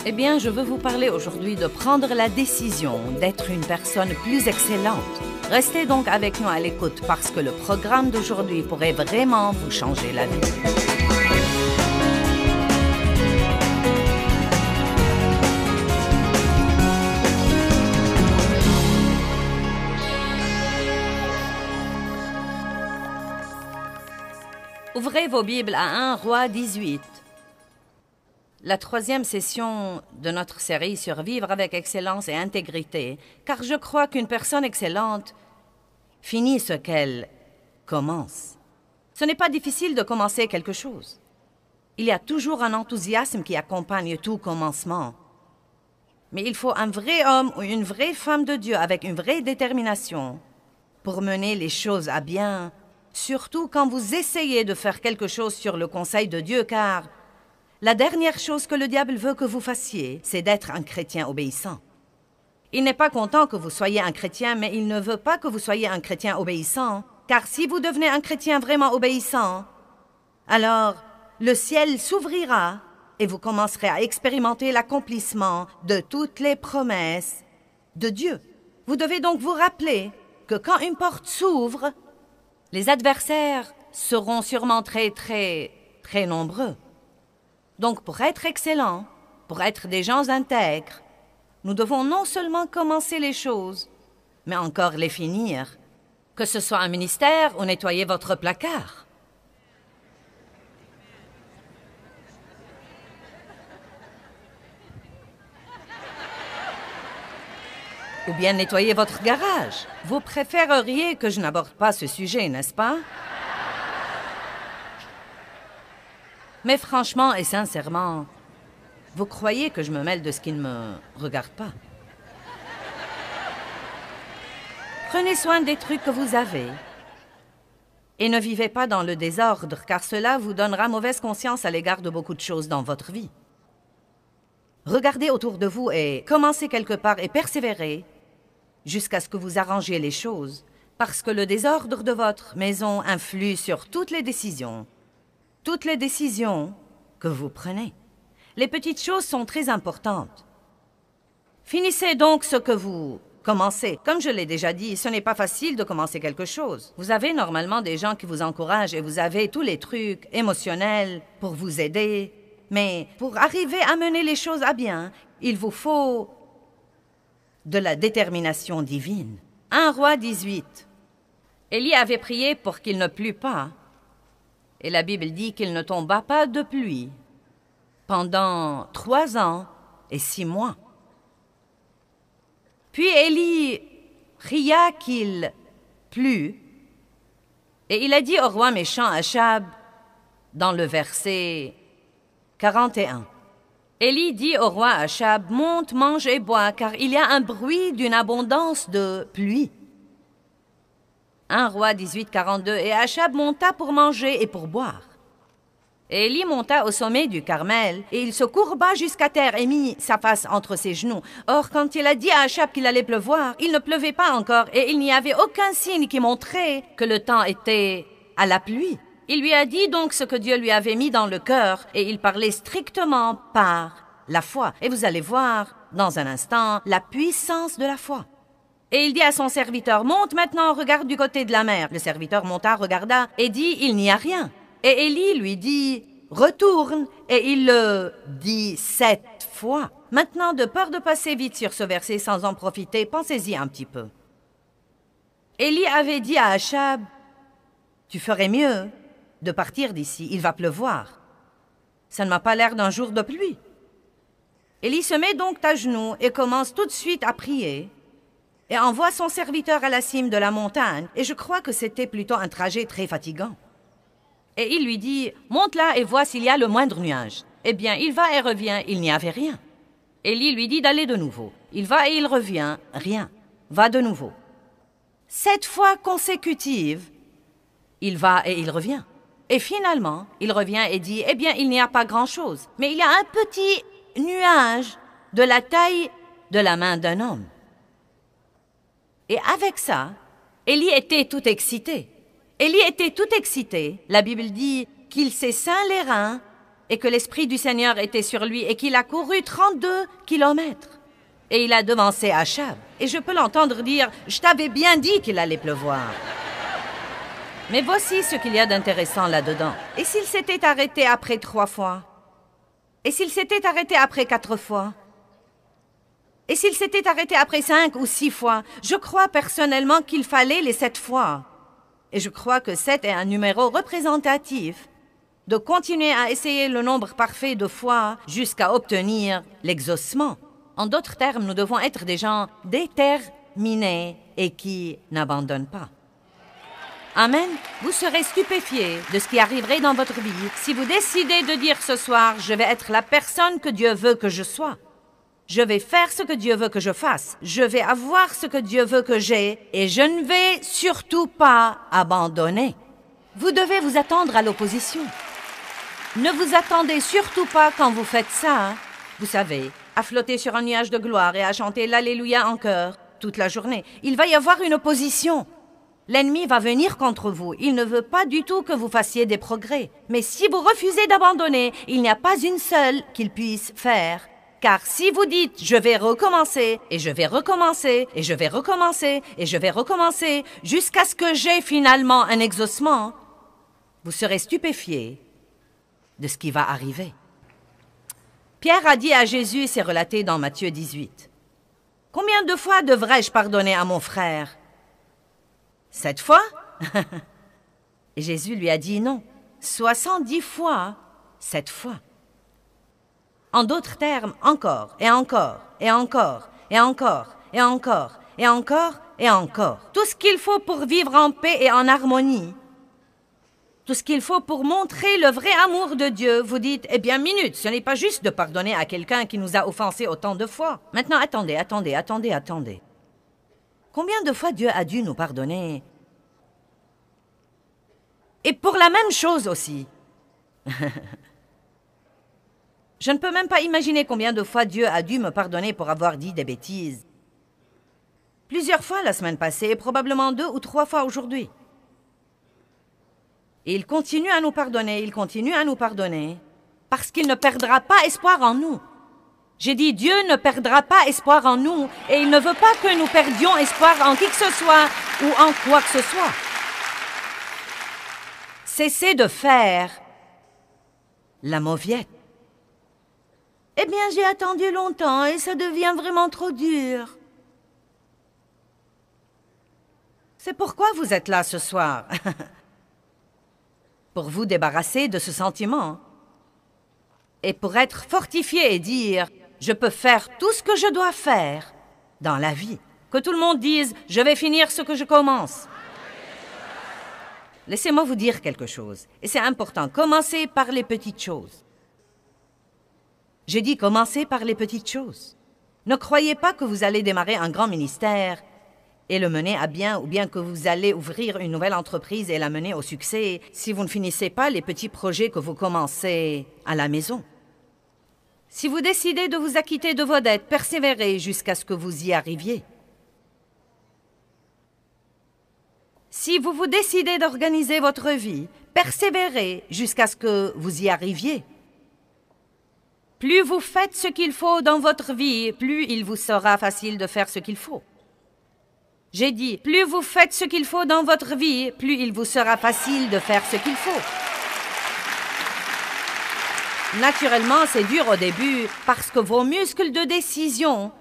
Eh bien, je veux vous parler aujourd'hui de prendre la décision d'être une personne plus excellente. Restez donc avec nous à l'écoute parce que le programme d'aujourd'hui pourrait vraiment vous changer la vie. Ouvrez vos Bibles à 1 Roi 18. La troisième session de notre série sur Vivre avec excellence et intégrité, car je crois qu'une personne excellente finit ce qu'elle commence. Ce n'est pas difficile de commencer quelque chose. Il y a toujours un enthousiasme qui accompagne tout commencement. Mais il faut un vrai homme ou une vraie femme de Dieu avec une vraie détermination pour mener les choses à bien, surtout quand vous essayez de faire quelque chose sur le conseil de Dieu, car la dernière chose que le diable veut que vous fassiez, c'est d'être un chrétien obéissant. Il n'est pas content que vous soyez un chrétien, mais il ne veut pas que vous soyez un chrétien obéissant, car si vous devenez un chrétien vraiment obéissant, alors le ciel s'ouvrira et vous commencerez à expérimenter l'accomplissement de toutes les promesses de Dieu. Vous devez donc vous rappeler que quand une porte s'ouvre, les adversaires seront sûrement très nombreux. Donc, pour être excellents, pour être des gens intègres, nous devons non seulement commencer les choses, mais encore les finir. Que ce soit un ministère ou nettoyer votre placard. Ou bien nettoyer votre garage. Vous préféreriez que je n'aborde pas ce sujet, n'est-ce pas? Mais franchement et sincèrement, vous croyez que je me mêle de ce qui ne me regarde pas? Prenez soin des trucs que vous avez et ne vivez pas dans le désordre, car cela vous donnera mauvaise conscience à l'égard de beaucoup de choses dans votre vie. Regardez autour de vous et commencez quelque part et persévérez jusqu'à ce que vous arrangiez les choses, parce que le désordre de votre maison influe sur toutes les décisions que vous prenez. Les petites choses sont très importantes. Finissez donc ce que vous commencez. Comme je l'ai déjà dit, ce n'est pas facile de commencer quelque chose. Vous avez normalement des gens qui vous encouragent et vous avez tous les trucs émotionnels pour vous aider. Mais pour arriver à mener les choses à bien, il vous faut de la détermination divine. 1 Roi 18. Élie avait prié pour qu'il ne plût pas. Et la Bible dit qu'il ne tomba pas de pluie pendant 3 ans et 6 mois. Puis Élie pria qu'il plût, et il a dit au roi méchant Achab, dans le verset 41. Élie dit au roi Achab, « Monte, mange et bois, car il y a un bruit d'une abondance de pluie. » 1 Roi 18, 42. Et Achab monta pour manger et pour boire. Et Élie monta au sommet du Carmel, et il se courba jusqu'à terre et mit sa face entre ses genoux. Or, quand il a dit à Achab qu'il allait pleuvoir, il ne pleuvait pas encore, et il n'y avait aucun signe qui montrait que le temps était à la pluie. Il lui a dit donc ce que Dieu lui avait mis dans le cœur, et il parlait strictement par la foi. Et vous allez voir, dans un instant, la puissance de la foi. Et il dit à son serviteur, « Monte maintenant, regarde du côté de la mer. » Le serviteur monta, regarda, et dit, « Il n'y a rien. » Et Élie lui dit, « Retourne. » Et il le dit 7 fois. Maintenant, de peur de passer vite sur ce verset sans en profiter, pensez-y un petit peu. Élie avait dit à Achab, « Tu ferais mieux de partir d'ici, il va pleuvoir. Ça ne m'a pas l'air d'un jour de pluie. » Élie se met donc à genoux et commence tout de suite à prier. Et envoie son serviteur à la cime de la montagne, et je crois que c'était plutôt un trajet très fatigant. Et il lui dit, « Monte là et vois s'il y a le moindre nuage. » Eh bien, il va et revient, il n'y avait rien. Élie lui dit d'aller de nouveau. Il va et il revient, rien. Va de nouveau. 7 fois consécutives, il va et il revient. Et finalement, il revient et dit, « Eh bien, il n'y a pas grand-chose, mais il y a un petit nuage de la taille de la main d'un homme. » Et avec ça, Élie était tout excité. Élie était tout excité. La Bible dit qu'il s'est ceint les reins et que l'Esprit du Seigneur était sur lui et qu'il a couru 32 kilomètres. Et il a devancé Achab. Et je peux l'entendre dire « Je t'avais bien dit qu'il allait pleuvoir ». Mais voici ce qu'il y a d'intéressant là-dedans. Et s'il s'était arrêté après 3 fois? Et s'il s'était arrêté après 4 fois? Et s'il s'était arrêté après 5 ou 6 fois? Je crois personnellement qu'il fallait les 7 fois. Et je crois que 7 est un numéro représentatif de continuer à essayer le nombre parfait de fois jusqu'à obtenir l'exaucement. En d'autres termes, nous devons être des gens déterminés et qui n'abandonnent pas. Amen. Vous serez stupéfiés de ce qui arriverait dans votre vie si vous décidez de dire ce soir « Je vais être la personne que Dieu veut que je sois. Je vais faire ce que Dieu veut que je fasse. Je vais avoir ce que Dieu veut que j'ai et je ne vais surtout pas abandonner. » Vous devez vous attendre à l'opposition. Ne vous attendez surtout pas quand vous faites ça, hein. Vous savez, à flotter sur un nuage de gloire et à chanter l'Alléluia en chœur toute la journée. Il va y avoir une opposition. L'ennemi va venir contre vous. Il ne veut pas du tout que vous fassiez des progrès. Mais si vous refusez d'abandonner, il n'y a pas une seule qu'il puisse faire. Car si vous dites « Je vais recommencer, et je vais recommencer, et je vais recommencer, et je vais recommencer, jusqu'à ce que j'ai finalement un exaucement », vous serez stupéfiés de ce qui va arriver. Pierre a dit à Jésus, c'est relaté dans Matthieu 18, « Combien de fois devrais-je pardonner à mon frère ? 7 fois ?» Et Jésus lui a dit non, 70 fois, 7 fois. En d'autres termes, encore, et encore, et encore, et encore, et encore, et encore, et encore. Tout ce qu'il faut pour vivre en paix et en harmonie. Tout ce qu'il faut pour montrer le vrai amour de Dieu. Vous dites, eh bien, minute, ce n'est pas juste de pardonner à quelqu'un qui nous a offensés autant de fois. Maintenant, attendez. Combien de fois Dieu a dû nous pardonner? Et pour la même chose aussi. Je ne peux même pas imaginer combien de fois Dieu a dû me pardonner pour avoir dit des bêtises. Plusieurs fois la semaine passée et probablement 2 ou 3 fois aujourd'hui. Et il continue à nous pardonner, parce qu'il ne perdra pas espoir en nous. J'ai dit, Dieu ne perdra pas espoir en nous, et il ne veut pas que nous perdions espoir en qui que ce soit ou en quoi que ce soit. Cessez de faire la mauviette. Eh bien, j'ai attendu longtemps et ça devient vraiment trop dur. C'est pourquoi vous êtes là ce soir. Pour vous débarrasser de ce sentiment. Et pour être fortifié et dire, je peux faire tout ce que je dois faire dans la vie. Que tout le monde dise, je vais finir ce que je commence. Laissez-moi vous dire quelque chose. Et c'est important, commencez par les petites choses. J'ai dit commencez par les petites choses. Ne croyez pas que vous allez démarrer un grand ministère et le mener à bien, ou bien que vous allez ouvrir une nouvelle entreprise et la mener au succès si vous ne finissez pas les petits projets que vous commencez à la maison. Si vous décidez de vous acquitter de vos dettes, persévérez jusqu'à ce que vous y arriviez. Si vous vous décidez d'organiser votre vie, persévérez jusqu'à ce que vous y arriviez. Plus vous faites ce qu'il faut dans votre vie, plus il vous sera facile de faire ce qu'il faut. J'ai dit, plus vous faites ce qu'il faut dans votre vie, plus il vous sera facile de faire ce qu'il faut. Naturellement, c'est dur au début parce que vos muscles de décision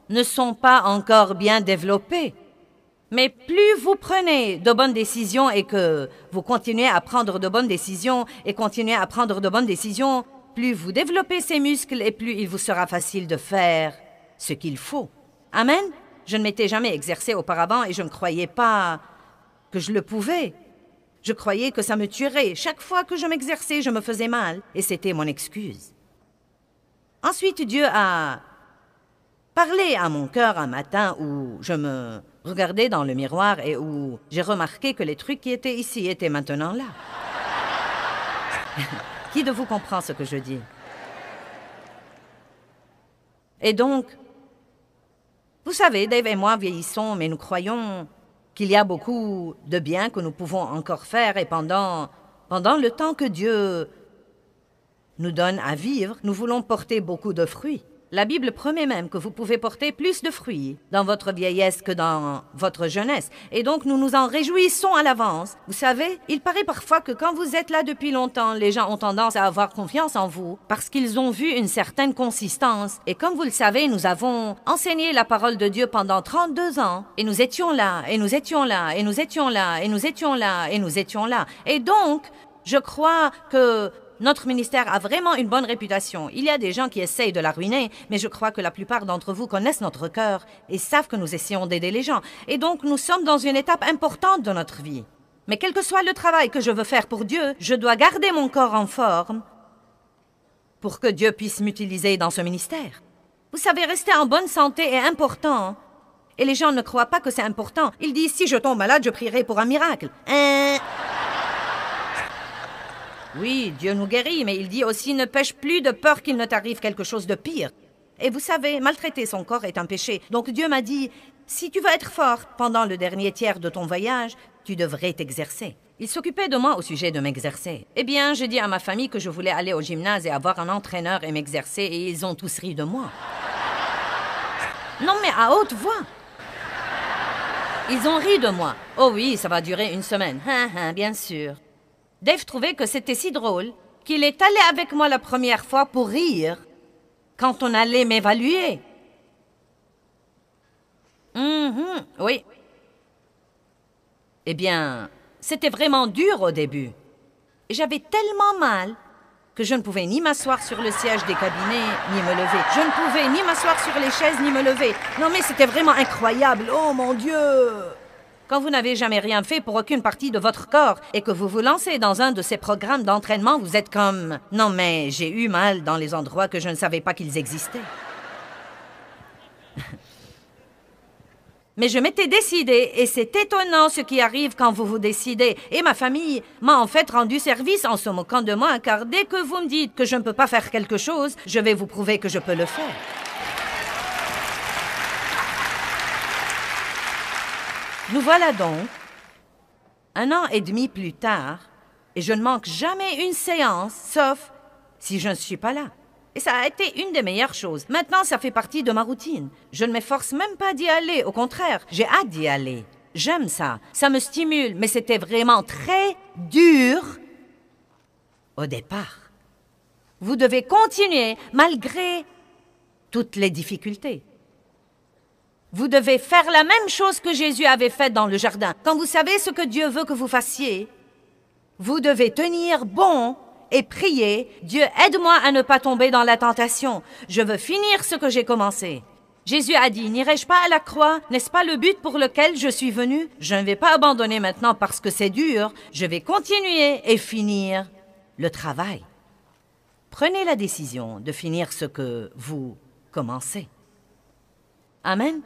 ne sont pas encore bien développés. Mais plus vous prenez de bonnes décisions et que vous continuez à prendre de bonnes décisions et continuez à prendre de bonnes décisions, plus vous développez ces muscles et plus il vous sera facile de faire ce qu'il faut. Amen? Je ne m'étais jamais exercée auparavant et je ne croyais pas que je le pouvais. Je croyais que ça me tuerait. Chaque fois que je m'exerçais, je me faisais mal et c'était mon excuse. Ensuite, Dieu a parlé à mon cœur un matin où je me regardais dans le miroir et où j'ai remarqué que les trucs qui étaient ici étaient maintenant là. Qui de vous comprend ce que je dis? Et donc, vous savez, Dave et moi vieillissons, mais nous croyons qu'il y a beaucoup de bien que nous pouvons encore faire et pendant le temps que Dieu nous donne à vivre, nous voulons porter beaucoup de fruits. La Bible promet même que vous pouvez porter plus de fruits dans votre vieillesse que dans votre jeunesse. Et donc, nous nous en réjouissons à l'avance. Vous savez, il paraît parfois que quand vous êtes là depuis longtemps, les gens ont tendance à avoir confiance en vous parce qu'ils ont vu une certaine consistance. Et comme vous le savez, nous avons enseigné la parole de Dieu pendant 32 ans. Et nous étions là, et nous étions là, et nous étions là, et nous étions là, et nous étions là. Et donc, je crois que notre ministère a vraiment une bonne réputation. Il y a des gens qui essayent de la ruiner, mais je crois que la plupart d'entre vous connaissent notre cœur et savent que nous essayons d'aider les gens. Et donc, nous sommes dans une étape importante de notre vie. Mais quel que soit le travail que je veux faire pour Dieu, je dois garder mon corps en forme pour que Dieu puisse m'utiliser dans ce ministère. Vous savez, rester en bonne santé est important. Et les gens ne croient pas que c'est important. Ils disent, si je tombe malade, je prierai pour un miracle. Oui, Dieu nous guérit, mais il dit aussi ne pêche plus de peur qu'il ne t'arrive quelque chose de pire. Et vous savez, maltraiter son corps est un péché. Donc Dieu m'a dit, si tu veux être fort pendant le dernier tiers de ton voyage, tu devrais t'exercer. Il s'occupait de moi au sujet de m'exercer. Eh bien, j'ai dit à ma famille que je voulais aller au gymnase et avoir un entraîneur et m'exercer, et ils ont tous ri de moi. Non, mais à haute voix. Ils ont ri de moi. Oh oui, ça va durer une semaine. Bien sûr. Dave trouvait que c'était si drôle qu'il est allé avec moi la première fois pour rire quand on allait m'évaluer. Oui. Eh bien, c'était vraiment dur au début. Et j'avais tellement mal que je ne pouvais ni m'asseoir sur le siège des cabinets, ni me lever. Je ne pouvais ni m'asseoir sur les chaises, ni me lever. Non, mais c'était vraiment incroyable. Oh, mon Dieu! Quand vous n'avez jamais rien fait pour aucune partie de votre corps et que vous vous lancez dans un de ces programmes d'entraînement, vous êtes comme « Non, mais j'ai eu mal dans les endroits que je ne savais pas qu'ils existaient. » Mais je m'étais décidée, et c'est étonnant ce qui arrive quand vous vous décidez. Et ma famille m'a en fait rendu service en se moquant de moi, car dès que vous me dites que je ne peux pas faire quelque chose, je vais vous prouver que je peux le faire. Nous voilà donc, 1 an et demi plus tard, et je ne manque jamais une séance, sauf si je ne suis pas là. Et ça a été une des meilleures choses. Maintenant, ça fait partie de ma routine. Je ne m'efforce même pas d'y aller, au contraire, j'ai hâte d'y aller. J'aime ça, ça me stimule, mais c'était vraiment très dur au départ. Vous devez continuer malgré toutes les difficultés. Vous devez faire la même chose que Jésus avait faite dans le jardin. Quand vous savez ce que Dieu veut que vous fassiez, vous devez tenir bon et prier. Dieu, aide-moi à ne pas tomber dans la tentation. Je veux finir ce que j'ai commencé. Jésus a dit, n'irai-je pas à la croix? N'est-ce pas le but pour lequel je suis venu? Je ne vais pas abandonner maintenant parce que c'est dur. Je vais continuer et finir le travail. Prenez la décision de finir ce que vous commencez. Amen.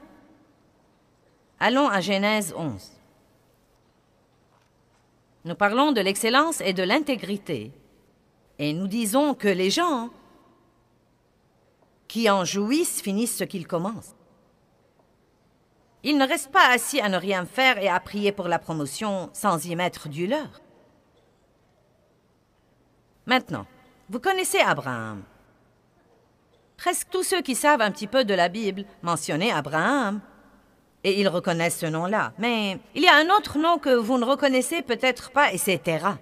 Allons à Genèse 11. Nous parlons de l'excellence et de l'intégrité. Et nous disons que les gens qui en jouissent finissent ce qu'ils commencent. Ils ne restent pas assis à ne rien faire et à prier pour la promotion sans y mettre du leur. Maintenant, vous connaissez Abraham. Presque tous ceux qui savent un petit peu de la Bible mentionnaient Abraham. Et ils reconnaissent ce nom-là. Mais il y a un autre nom que vous ne reconnaissez peut-être pas, et c'est Terah.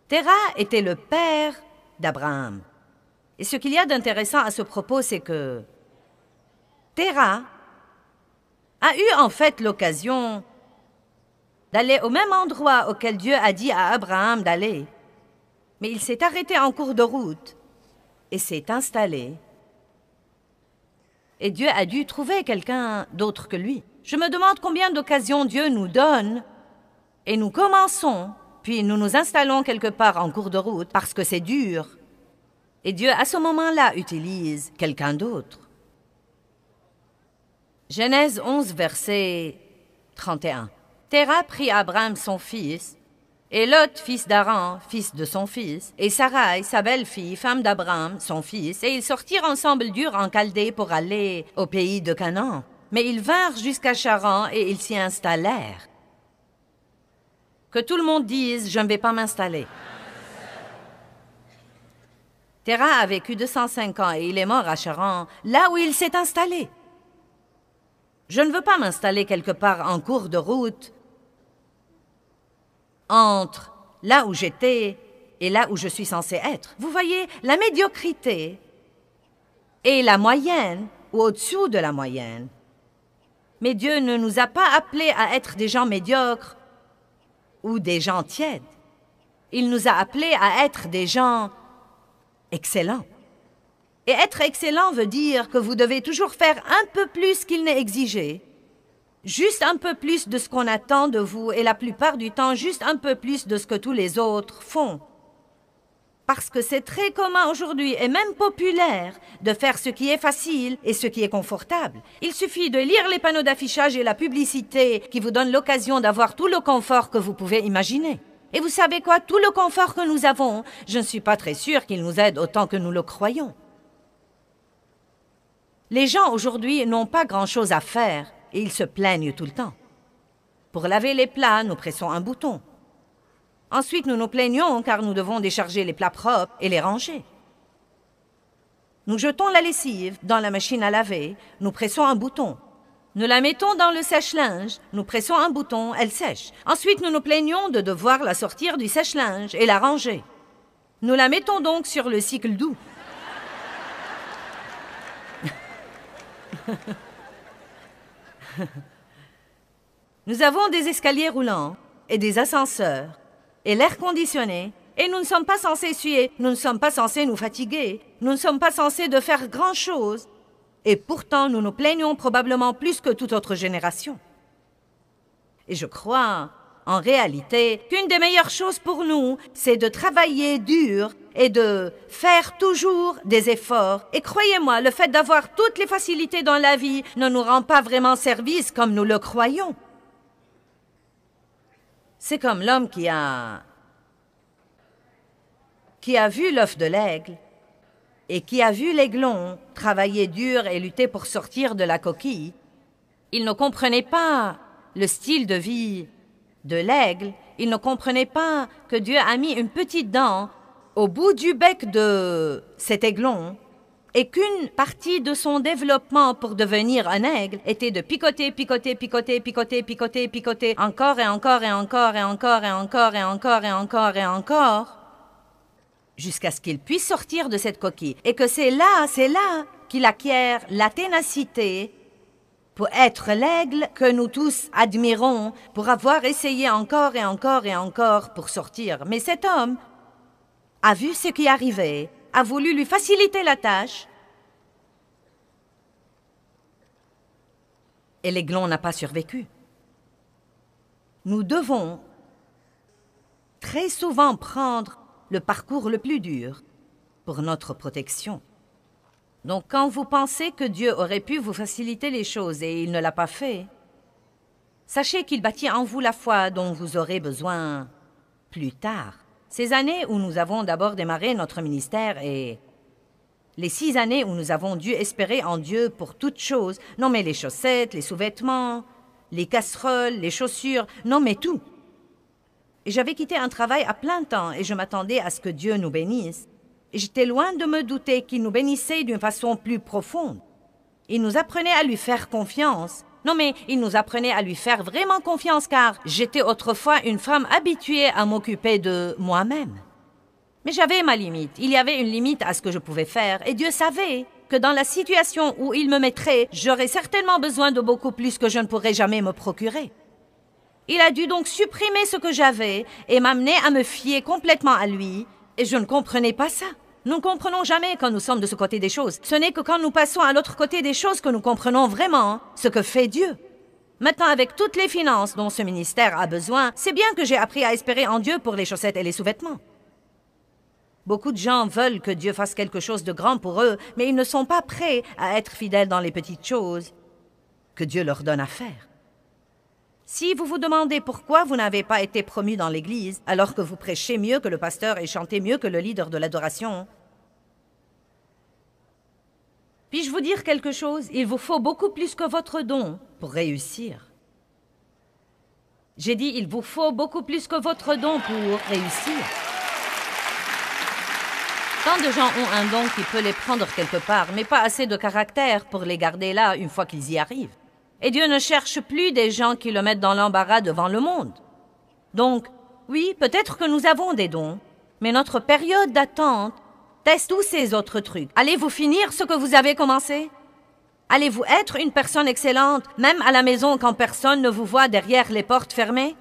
Terah était le père d'Abraham. Et ce qu'il y a d'intéressant à ce propos, c'est que Terah a eu en fait l'occasion d'aller au même endroit auquel Dieu a dit à Abraham d'aller. Mais il s'est arrêté en cours de route et s'est installé. Et Dieu a dû trouver quelqu'un d'autre que lui. Je me demande combien d'occasions Dieu nous donne et nous commençons, puis nous nous installons quelque part en cours de route parce que c'est dur. Et Dieu, à ce moment-là, utilise quelqu'un d'autre. Genèse 11, verset 31. Terah prit Abraham son fils, et Lot, fils d'Aran, fils de son fils, et Sarai, sa belle-fille, femme d'Abraham, son fils, et ils sortirent ensemble d'Ur en Chaldée pour aller au pays de Canaan. Mais ils vinrent jusqu'à Charan et ils s'y installèrent. Que tout le monde dise « Je ne vais pas m'installer ». Terah a vécu 205 ans et il est mort à Charan, là où il s'est installé. Je ne veux pas m'installer quelque part en cours de route, entre là où j'étais et là où je suis censé être. Vous voyez, la médiocrité est la moyenne ou au-dessous de la moyenne. Mais Dieu ne nous a pas appelés à être des gens médiocres ou des gens tièdes. Il nous a appelés à être des gens excellents. Et être excellent veut dire que vous devez toujours faire un peu plus qu'il n'est exigé. Juste un peu plus de ce qu'on attend de vous et la plupart du temps, juste un peu plus de ce que tous les autres font. Parce que c'est très commun aujourd'hui et même populaire de faire ce qui est facile et ce qui est confortable. Il suffit de lire les panneaux d'affichage et la publicité qui vous donnent l'occasion d'avoir tout le confort que vous pouvez imaginer. Et vous savez quoi? Tout le confort que nous avons, je ne suis pas très sûre qu'il nous aide autant que nous le croyons. Les gens aujourd'hui n'ont pas grand-chose à faire et ils se plaignent tout le temps. Pour laver les plats, nous pressons un bouton. Ensuite, nous nous plaignons car nous devons décharger les plats propres et les ranger. Nous jetons la lessive dans la machine à laver, nous pressons un bouton. Nous la mettons dans le sèche-linge, nous pressons un bouton, elle sèche. Ensuite, nous nous plaignons de devoir la sortir du sèche-linge et la ranger. Nous la mettons donc sur le cycle doux. Nous avons des escaliers roulants et des ascenseurs et l'air conditionné et nous ne sommes pas censés suer, nous ne sommes pas censés nous fatiguer, nous ne sommes pas censés de faire grand-chose. Et pourtant, nous nous plaignons probablement plus que toute autre génération. Et je crois, en réalité, qu'une des meilleures choses pour nous, c'est de travailler dur et de faire toujours des efforts. Et croyez-moi, le fait d'avoir toutes les facilités dans la vie ne nous rend pas vraiment service comme nous le croyons. C'est comme l'homme qui a vu l'œuf de l'aigle et qui a vu l'aiglon travailler dur et lutter pour sortir de la coquille. Il ne comprenait pas le style de vie de l'aigle. Il ne comprenait pas que Dieu a mis une petite dent au bout du bec de cet aiglon et qu'une partie de son développement pour devenir un aigle était de picoter, picoter, picoter, picoter, picoter, picoter, encore et encore et encore et encore et encore et encore et encore et encore, jusqu'à ce qu'il puisse sortir de cette coquille. Et que c'est là qu'il acquiert la ténacité pour être l'aigle que nous tous admirons, pour avoir essayé encore et encore et encore pour sortir. Mais cet homme a vu ce qui arrivait, a voulu lui faciliter la tâche, et l'aiglon n'a pas survécu. Nous devons très souvent prendre le parcours le plus dur pour notre protection. Donc quand vous pensez que Dieu aurait pu vous faciliter les choses et il ne l'a pas fait, sachez qu'il bâtit en vous la foi dont vous aurez besoin plus tard. Ces années où nous avons d'abord démarré notre ministère et les 6 années où nous avons dû espérer en Dieu pour toutes choses, non mais les chaussettes, les sous-vêtements, les casseroles, les chaussures, non mais tout. Et j'avais quitté un travail à plein temps et je m'attendais à ce que Dieu nous bénisse. Et j'étais loin de me douter qu'il nous bénissait d'une façon plus profonde. Il nous apprenait à lui faire confiance. Non mais il nous apprenait à lui faire vraiment confiance car j'étais autrefois une femme habituée à m'occuper de moi-même. Mais j'avais ma limite. Il y avait une limite à ce que je pouvais faire et Dieu savait que dans la situation où il me mettrait, j'aurais certainement besoin de beaucoup plus que je ne pourrais jamais me procurer. Il a dû donc supprimer ce que j'avais et m'amener à me fier complètement à lui et je ne comprenais pas ça. Nous ne comprenons jamais quand nous sommes de ce côté des choses. Ce n'est que quand nous passons à l'autre côté des choses que nous comprenons vraiment ce que fait Dieu. Maintenant, avec toutes les finances dont ce ministère a besoin, c'est bien que j'ai appris à espérer en Dieu pour les chaussettes et les sous-vêtements. Beaucoup de gens veulent que Dieu fasse quelque chose de grand pour eux, mais ils ne sont pas prêts à être fidèles dans les petites choses que Dieu leur donne à faire. Si vous vous demandez pourquoi vous n'avez pas été promu dans l'Église, alors que vous prêchez mieux que le pasteur et chantez mieux que le leader de l'adoration, puis-je vous dire quelque chose? Il vous faut beaucoup plus que votre don pour réussir. J'ai dit, il vous faut beaucoup plus que votre don pour réussir. Tant de gens ont un don qui peut les prendre quelque part, mais pas assez de caractère pour les garder là une fois qu'ils y arrivent. Et Dieu ne cherche plus des gens qui le mettent dans l'embarras devant le monde. Donc, oui, peut-être que nous avons des dons, mais notre période d'attente teste tous ces autres trucs. Allez-vous finir ce que vous avez commencé? Allez-vous être une personne excellente, même à la maison quand personne ne vous voit derrière les portes fermées?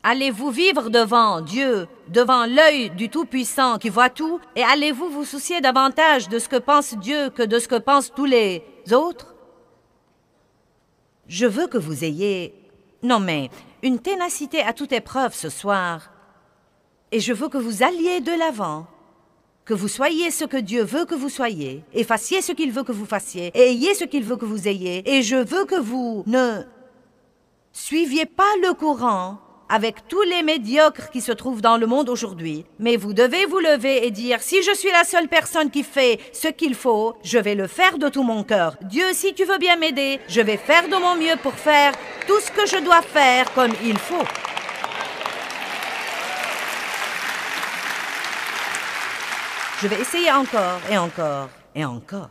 Allez-vous vivre devant Dieu, devant l'œil du Tout-Puissant qui voit tout, et allez-vous vous soucier davantage de ce que pense Dieu que de ce que pensent tous les autres? Je veux que vous ayez, non mais, une ténacité à toute épreuve ce soir, et je veux que vous alliez de l'avant, que vous soyez ce que Dieu veut que vous soyez, et fassiez ce qu'il veut que vous fassiez, et ayez ce qu'il veut que vous ayez, et je veux que vous ne suiviez pas le courant avec tous les médiocres qui se trouvent dans le monde aujourd'hui, mais vous devez vous lever et dire, si je suis la seule personne qui fait ce qu'il faut, je vais le faire de tout mon cœur. Dieu, si tu veux bien m'aider, je vais faire de mon mieux pour faire tout ce que je dois faire comme il faut. Je vais essayer encore et encore et encore.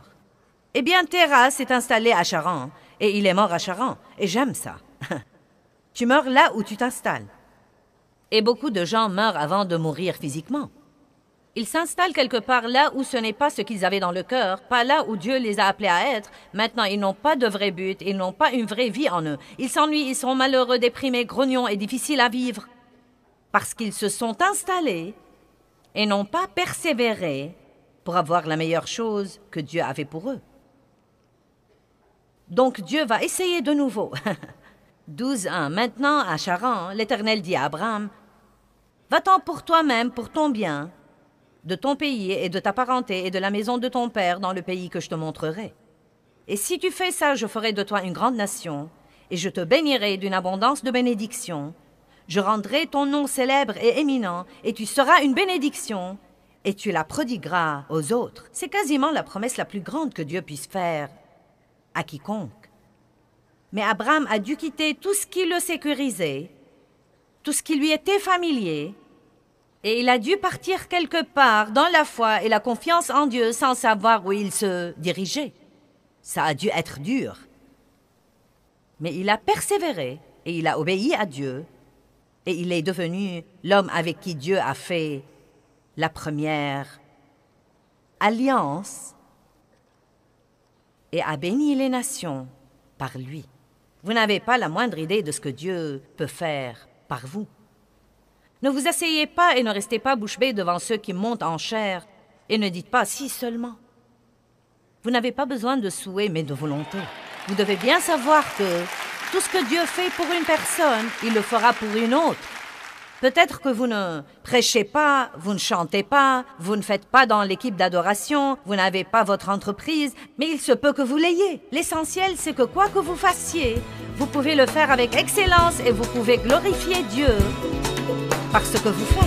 Eh bien, Terah s'est installé à Charan, et il est mort à Charan, et j'aime ça. Tu meurs là où tu t'installes. Et beaucoup de gens meurent avant de mourir physiquement. Ils s'installent quelque part là où ce n'est pas ce qu'ils avaient dans le cœur, pas là où Dieu les a appelés à être. Maintenant, ils n'ont pas de vrai but, ils n'ont pas une vraie vie en eux. Ils s'ennuient, ils sont malheureux, déprimés, grognons et difficiles à vivre. Parce qu'ils se sont installés et n'ont pas persévéré pour avoir la meilleure chose que Dieu avait pour eux. Donc Dieu va essayer de nouveau. 12 ans. Maintenant, à Charan, l'Éternel dit à Abraham, « Va-t'en pour toi-même, pour ton bien, de ton pays et de ta parenté et de la maison de ton père dans le pays que je te montrerai. Et si tu fais ça, je ferai de toi une grande nation, et je te bénirai d'une abondance de bénédictions. Je rendrai ton nom célèbre et éminent, et tu seras une bénédiction, et tu la prodigueras aux autres. » C'est quasiment la promesse la plus grande que Dieu puisse faire à quiconque. Mais Abraham a dû quitter tout ce qui le sécurisait, tout ce qui lui était familier, et il a dû partir quelque part dans la foi et la confiance en Dieu sans savoir où il se dirigeait. Ça a dû être dur. Mais il a persévéré et il a obéi à Dieu, et il est devenu l'homme avec qui Dieu a fait la première alliance et a béni les nations par lui. Vous n'avez pas la moindre idée de ce que Dieu peut faire par vous. Ne vous asseyez pas et ne restez pas bouche bée devant ceux qui montent en chair et ne dites pas « si seulement ». Vous n'avez pas besoin de souhait mais de volonté. Vous devez bien savoir que tout ce que Dieu fait pour une personne, il le fera pour une autre. Peut-être que vous ne prêchez pas, vous ne chantez pas, vous ne faites pas dans l'équipe d'adoration, vous n'avez pas votre entreprise, mais il se peut que vous l'ayez. L'essentiel, c'est que quoi que vous fassiez, vous pouvez le faire avec excellence et vous pouvez glorifier Dieu par ce que vous faites.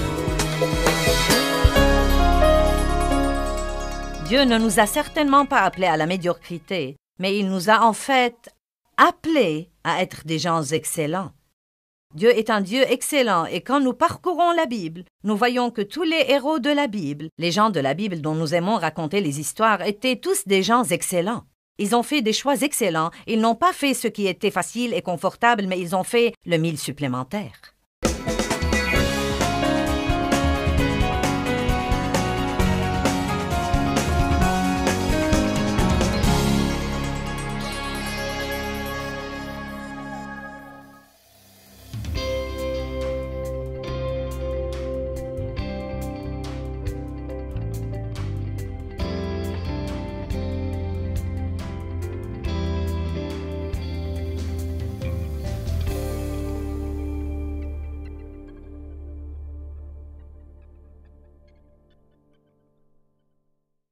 Dieu ne nous a certainement pas appelés à la médiocrité, mais il nous a en fait appelés à être des gens excellents. Dieu est un Dieu excellent et quand nous parcourons la Bible, nous voyons que tous les héros de la Bible, les gens de la Bible dont nous aimons raconter les histoires, étaient tous des gens excellents. Ils ont fait des choix excellents. Ils n'ont pas fait ce qui était facile et confortable, mais ils ont fait le 1000 supplémentaire.